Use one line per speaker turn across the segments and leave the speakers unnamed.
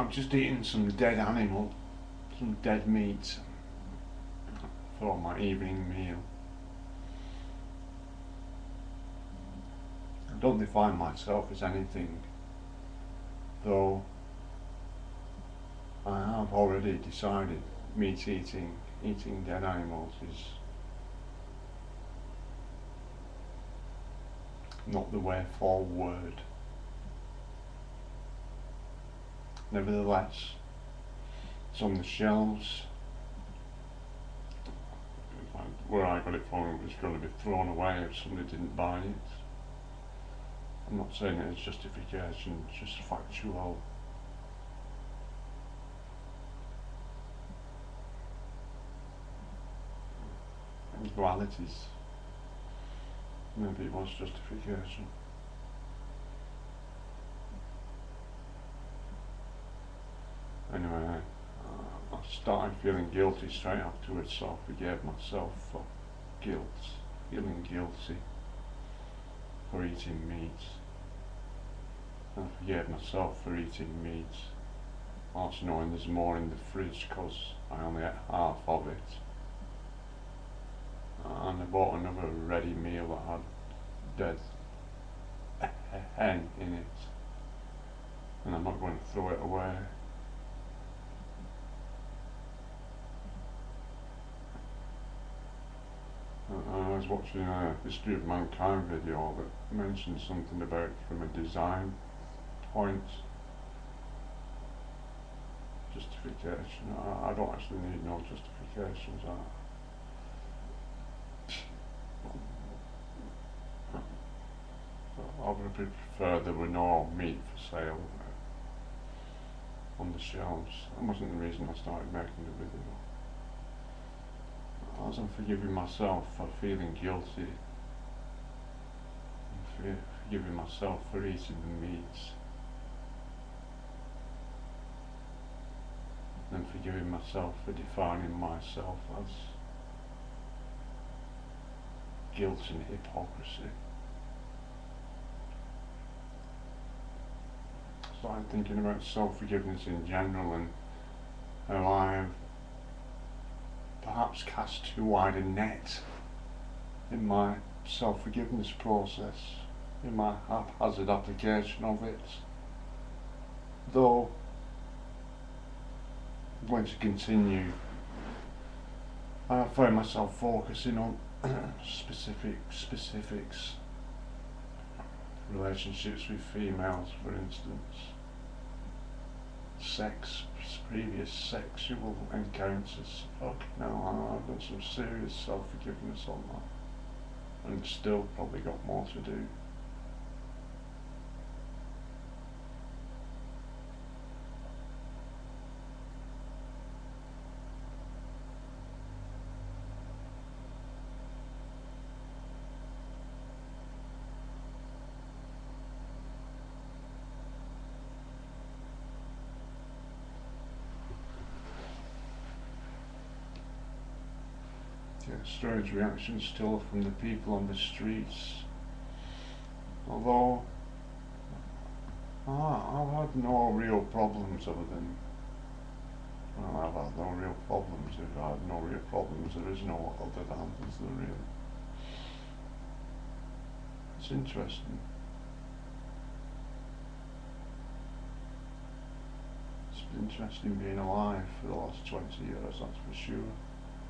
I've just eaten some dead animal, some dead meat for my evening meal. I don't define myself as anything, though I have already decided meat eating dead animals is not the way forward. Nevertheless, it's on the shelves. Where I got it from, it was going to be thrown away if somebody didn't buy it. I'm not saying it as justification, it's just factual. Dualities. Maybe it was justification. Anyway, I started feeling guilty straight afterwards, so I forgave myself for feeling guilty for eating meat. And I forgave myself for eating meat, whilst knowing there's more in the fridge because I only ate half of it. And I bought another ready meal that had dead hen in it, and I'm not going to throw it away. I was watching a History of Mankind video that mentioned something about from a design point. Justification. I don't actually need no justifications. I would prefer there were no meat for sale on the shelves. That wasn't the reason I started making the video. I was forgiving myself for feeling guilty, and forgiving myself for eating the meat, and forgiving myself for defining myself as guilt and hypocrisy. I started thinking about self-forgiveness in general and how I have perhaps cast too wide a net in my self-forgiveness process, in my haphazard application of it. Though I'm going to continue, I find myself focusing on specifics, relationships with females, for instance, previous sexual encounters. Okay, now I've done some serious self-forgiveness on that, and still probably got more to do. Strange reactions still from the people on the streets, although I've had no real problems other than, well, I've had no real problems. If I had no real problems, there is no other than, is there really? It's interesting. It's been interesting being alive for the last 20 years, that's for sure.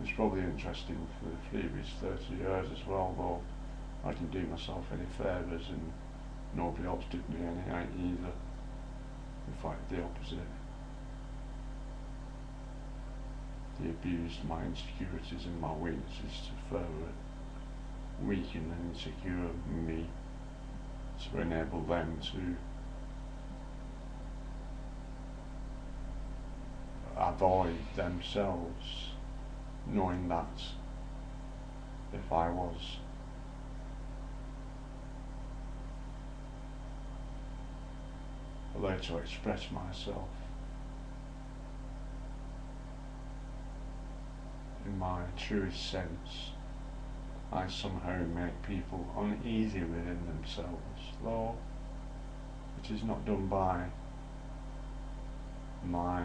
It's probably interesting for the previous 30 years as well, though I didn't do myself any favours and nobody else did me any either. In fact, the opposite. They abused my insecurities and my weaknesses to further weaken and insecure me, to enable them to avoid themselves knowing that if I was allowed to express myself in my truest sense, I somehow make people uneasy within themselves, though it is not done by my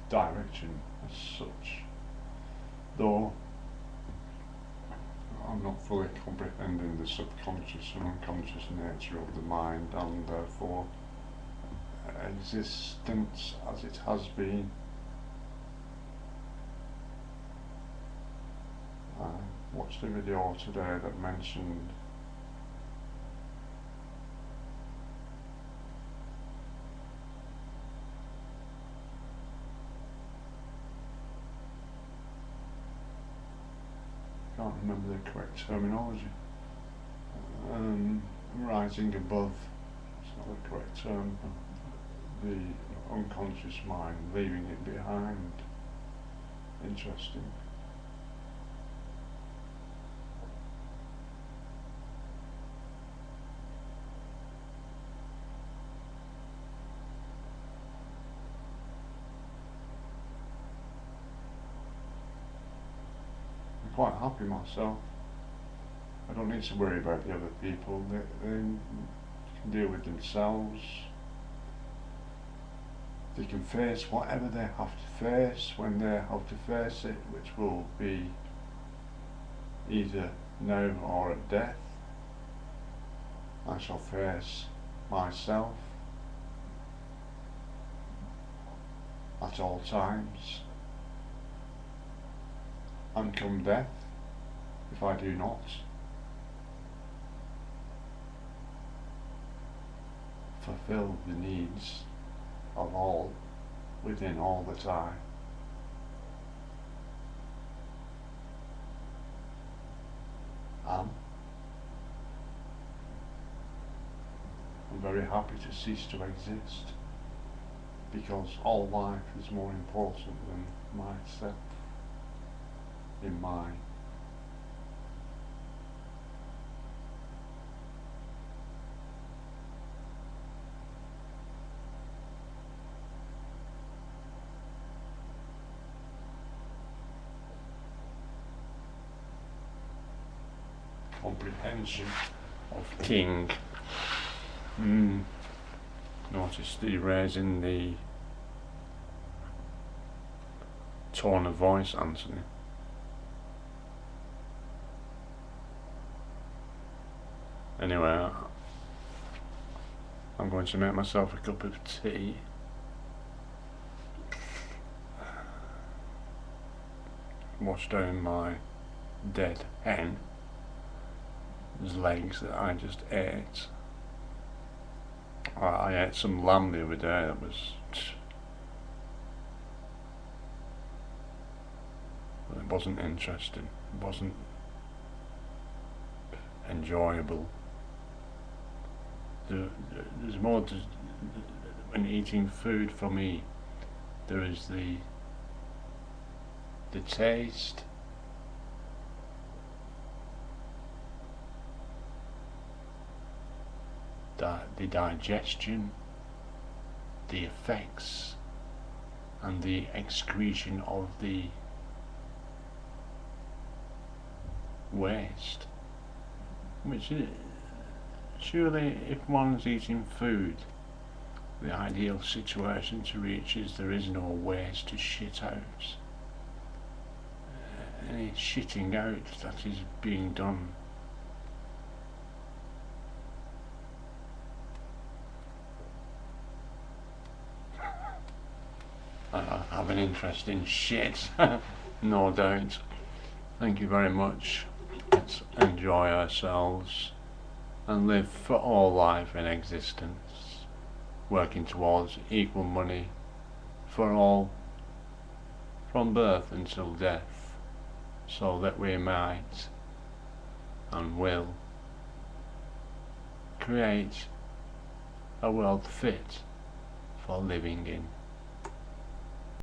direction as such, though I'm not fully comprehending the subconscious and unconscious nature of the mind, and therefore existence as it has been. I watched a video today that mentioned I can't remember the correct terminology. Rising above, it's not the correct term, the unconscious mind, leaving it behind. Interesting. I'm quite happy myself. I don't need to worry about the other people. They can deal with themselves. They can face whatever they have to face when they have to face it, which will be either now or at death. I shall face myself at all times, and come death, if I do not fulfill the needs of all within all that I am, I'm very happy to cease to exist, because all life is more important than myself in my comprehension of King. Notice the raising the tone of voice, Anthony. Anyway, I'm going to make myself a cup of tea. Wash down my dead hen's legs that I just ate. I ate some lamb the other day that was, well, it wasn't interesting, it wasn't enjoyable. There's more to, when eating food for me, there is the taste, the digestion, the effects, and the excretion of the waste. Which is, surely if one's eating food, the ideal situation to reach is there is no waste to shit out. Any shitting out that is being done I have an interest in shit, no doubt. Thank you very much. Let's enjoy ourselves and live for all life in existence, working towards equal money for all from birth until death, so that we might and will create a world fit for living in.